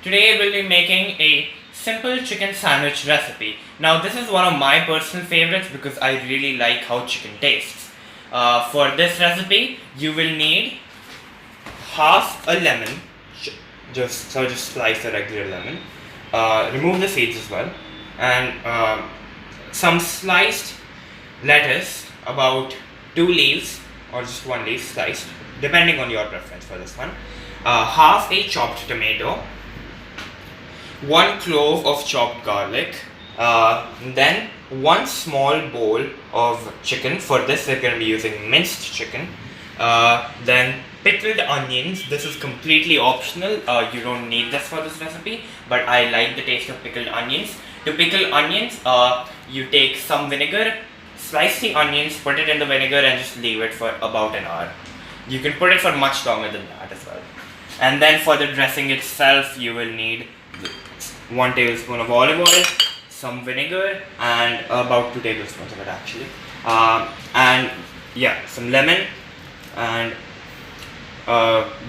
Today we'll be making a simple chicken sandwich recipe. Now this is one of my personal favorites because I really like how chicken tastes. For this recipe, you will need half a lemon. Just slice a regular lemon. Remove the seeds as well, and some sliced lettuce, about 2 leaves or just 1 leaf sliced, depending on your preference for this one. Half a chopped tomato, 1 clove of chopped garlic, then 1 small bowl of chicken. For this we're going to be using minced chicken. Then pickled onions. This is completely optional. You don't need this for this recipe, but I like the taste of pickled onions. To pickle onions, you take some vinegar, slice the onions, put it in the vinegar and just leave it for about an hour. You can put it for much longer than that as well. And then for the dressing itself, you will need 1 tablespoon of olive oil, some vinegar, and about 2 tablespoons of it actually. And yeah, some lemon and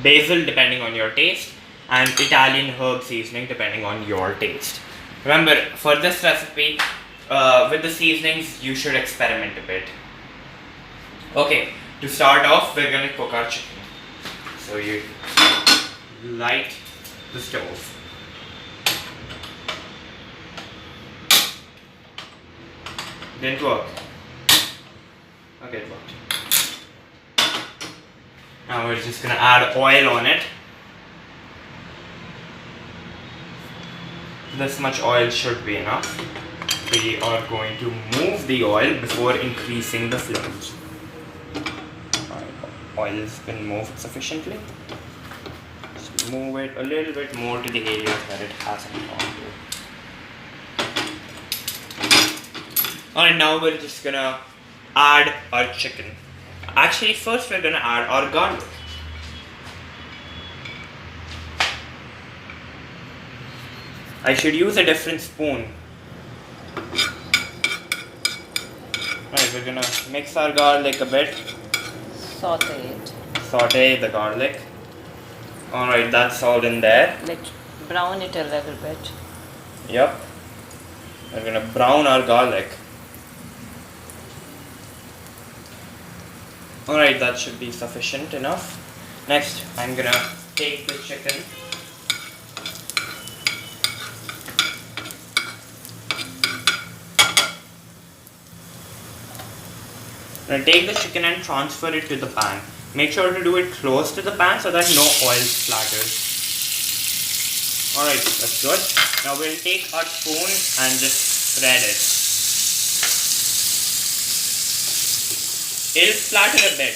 basil depending on your taste, and Italian herb seasoning depending on your taste. Remember, for this recipe, with the seasonings, you should experiment a bit. Okay, to start off, we're going to cook our chicken. So you light the stove. Didn't work. Okay, it worked. Now we're just going to add oil on it. This much oil should be enough. We are going to move the oil before increasing the flames. Oil has been moved sufficiently. Just move it a little bit more to the areas that it hasn't gone to. Alright, now we're just gonna add our chicken. Actually, first we're gonna add our garlic. I should use a different spoon. Right, we're gonna mix our garlic a bit. Saute the garlic. Alright, that's all in there. Let's brown it a little bit. Yep. We're gonna brown our garlic. Alright, that should be sufficient enough. Next, I'm gonna take the chicken. I'm gonna take the chicken and transfer it to the pan. Make sure to do it close to the pan so that no oil splatters. Alright, that's good. Now we'll take our spoon and just spread it. It'll splatter a bit.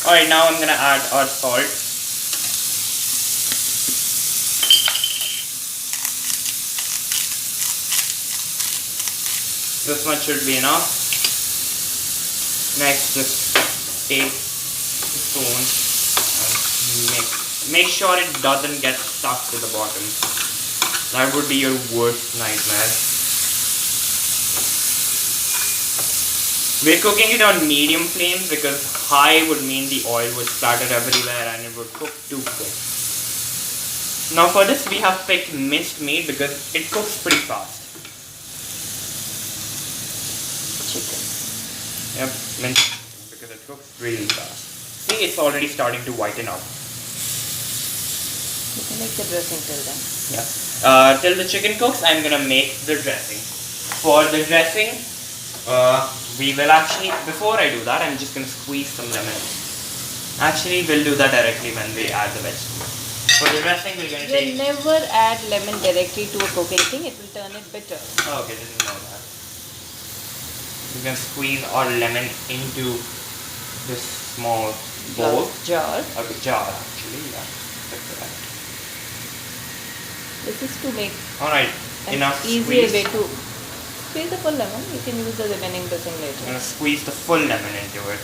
Alright, now I'm gonna add our salt. This much should be enough. Next, just take the spoon and mix. Make sure it doesn't get stuck to the bottom. That would be your worst nightmare. We're cooking it on medium flame because high would mean the oil would splatter everywhere and it would cook too quick. Now for this we have picked minced meat because it cooks pretty fast. Yep, minced because it cooks really fast. See, it's already starting to whiten up. You can make the dressing till then. Yeah. Till the chicken cooks, I'm gonna make the dressing. For the dressing, we will actually, before I do that, I'm just gonna squeeze some lemon. Actually, we'll do that directly when we add the vegetables. For the dressing, we're gonna take. You never add lemon directly to a cooking thing, it will turn it bitter. Oh, okay, didn't know that. We can squeeze our lemon into this small bowl. Jar. Okay, jar actually, yeah. That's right. This is to make Alright, enough easier squeeze. way to squeeze the full lemon. You can use the remaining dressing I'm later. gonna squeeze the full lemon into it.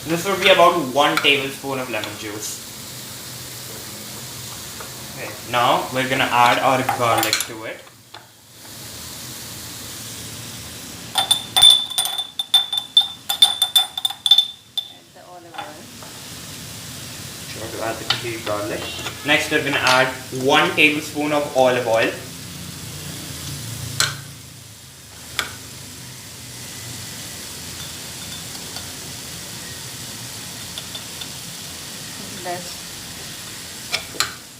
This would be about 1 tablespoon of lemon juice. Okay, now we're gonna add our garlic to it. the garlic. Next we're gonna add 1 tablespoon of olive oil.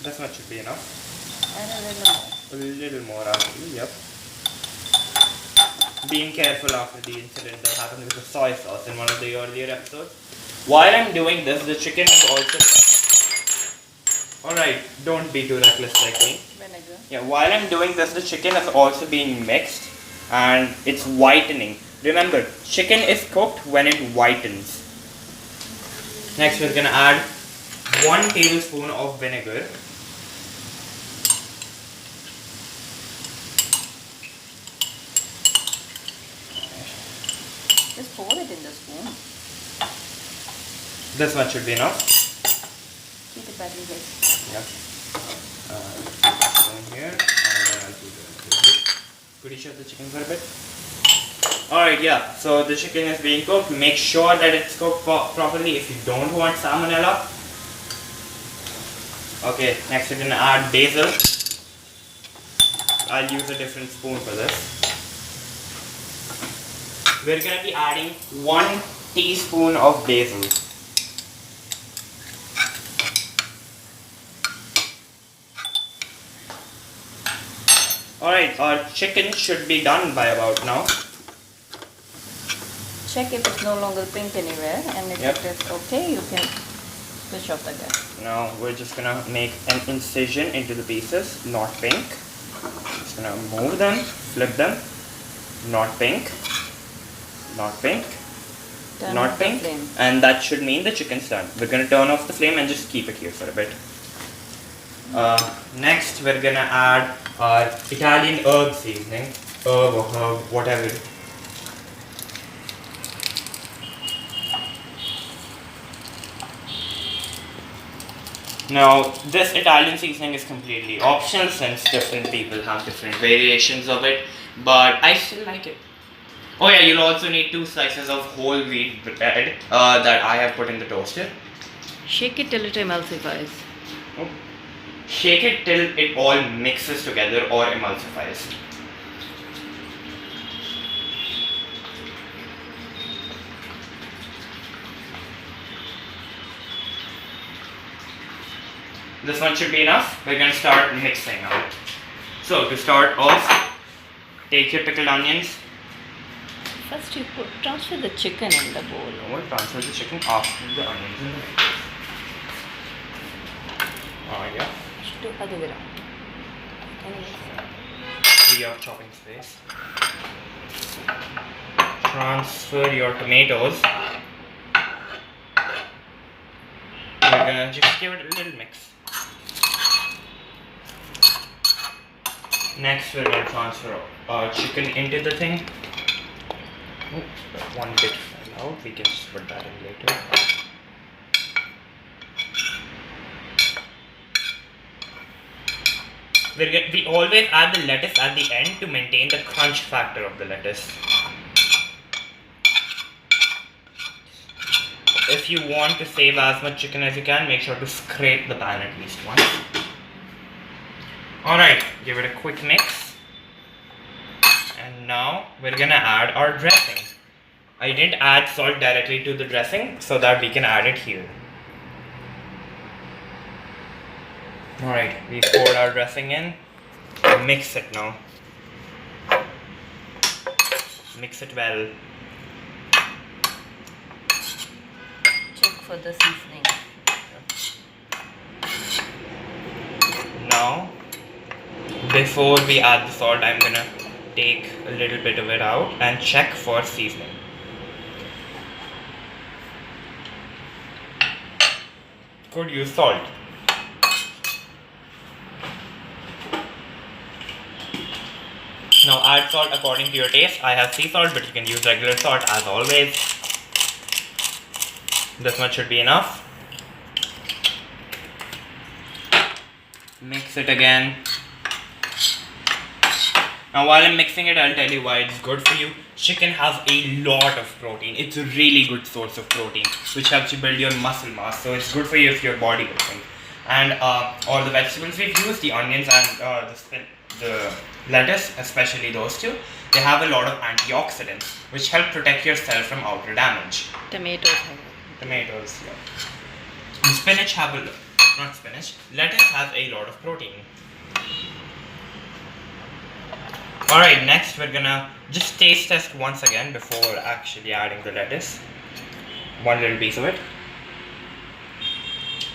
This much should be enough. And a little more. A little more actually, yep. Being careful after the incident that happened with the soy sauce in one of the earlier episodes. While I'm doing this, the chicken is also... Alright, don't be too reckless like me. Vinegar. Yeah, while I'm doing this, the chicken is also being mixed and it's whitening. Remember, chicken is cooked when it whitens. Next we're gonna add 1 tablespoon of vinegar. Just pour it in the spoon. This one should be enough. Keep it back in place. Yeah. Go in here and then I'll do the... Could you shut the chicken for a bit? Alright, yeah. So the chicken is being cooked. Make sure that it's cooked properly if you don't want salmonella. Okay, next we're gonna add basil. I'll use a different spoon for this. We're gonna be adding 1 teaspoon of basil. Alright, our chicken should be done by about now. Check if it's no longer pink anywhere, and if Yep. it is okay, you can switch off the gas. Now we're just gonna make an incision into the pieces, not pink. Just gonna move them, flip them, not pink, not pink, Turn not off the pink, flame. and that should mean the chicken's done. We're gonna turn off the flame and just keep it here for a bit. Next we're gonna add our Italian herb seasoning, herb or herb, whatever. Now, this Italian seasoning is completely optional since different people have different variations of it, but I still like it. Oh yeah, you'll also need 2 slices of whole wheat bread that I have put in the toaster. Shake it till it emulsifies. Oh. Shake it till it all mixes together or emulsifies. This one should be enough. We're going to start mixing now. So to start off, take your pickled onions. First you transfer the chicken in the bowl. No, transfer the chicken after the onions in the mix. Yeah. Do other way around. Free of chopping space. Transfer your tomatoes. We're gonna just give it a little mix. Next, we're gonna transfer our chicken into the thing. Oh, one bit fell out. We can just put that in later. We always add the lettuce at the end to maintain the crunch factor of the lettuce. If you want to save as much chicken as you can, make sure to scrape the pan at least once. Alright, give it a quick mix. And now we're gonna add our dressing. I didn't add salt directly to the dressing so that we can add it here. Alright, we poured our dressing in. Mix it now. Mix it well. Check for the seasoning. Now, before we add the salt, I'm gonna take a little bit of it out and check for seasoning. Could use salt. Now add salt according to your taste. I have sea salt, but you can use regular salt as always. This much should be enough. Mix it again. Now while I'm mixing it, I'll tell you why it's good for you. Chicken has a lot of protein. It's a really good source of protein, which helps you build your muscle mass. So it's good for you if you're bodybuilding. And all the vegetables we've used, the onions and the lettuce, especially those two, they have a lot of antioxidants which help protect your cell from outer damage. Tomatoes. Tomatoes, yeah. And spinach have not spinach, lettuce has a lot of protein. Alright, next we're gonna just taste test once again before actually adding the lettuce. One little piece of it.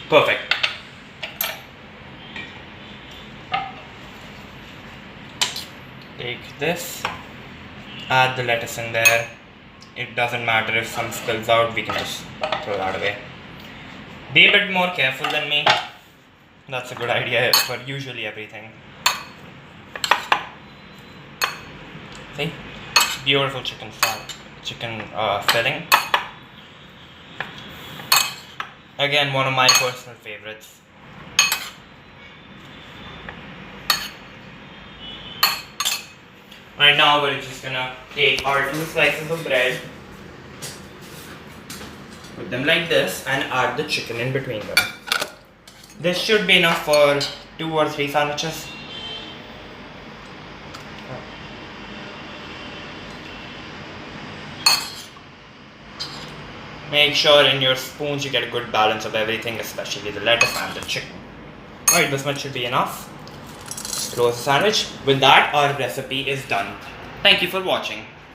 Perfect. Take this, add the lettuce in there. It doesn't matter if some spills out, we can just throw that away. Be a bit more careful than me. That's a good idea for usually everything. See? Beautiful chicken filling. Again, one of my personal favorites. Right now we're just gonna take our 2 slices of bread, put them like this, and add the chicken in between them. This should be enough for 2 or 3 sandwiches. Make sure in your spoons you get a good balance of everything, especially the lettuce and the chicken. Alright, this much should be enough. Close the sandwich. With that, our recipe is done. Thank you for watching.